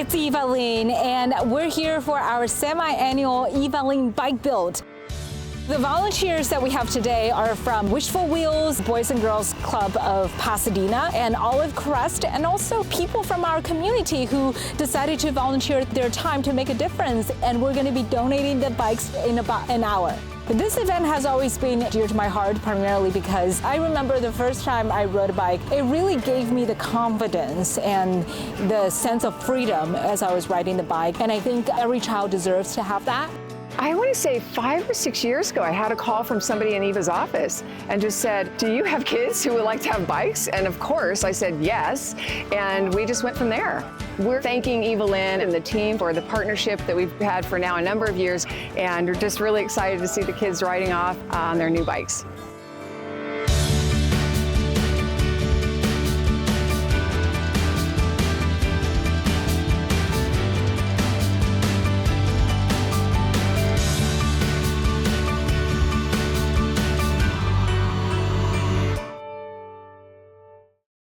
it's EVA LIN, and we're here for our semi-annual EVA LIN bike build. The volunteers that we have today are from Wishful Wheels, Boys and Girls Club of Pasadena, and Olive Crest, and also people from our community who decided to volunteer their time to make a difference, and we're going to be donating the bikes in about an hour. This event has always been dear to my heart, primarily because I remember the first time I rode a bike, it really gave me the confidence and the sense of freedom as I was riding the bike, and I think every child deserves to have that. I want to say 5 or 6 years ago, I had a call from somebody in EVA's office and just said, do you have kids who would like to have bikes? And of course, I said yes, and we just went from there. We're thanking EVA LIN and the team for the partnership that we've had for now a number of years, and we're just really excited to see the kids riding off on their new bikes.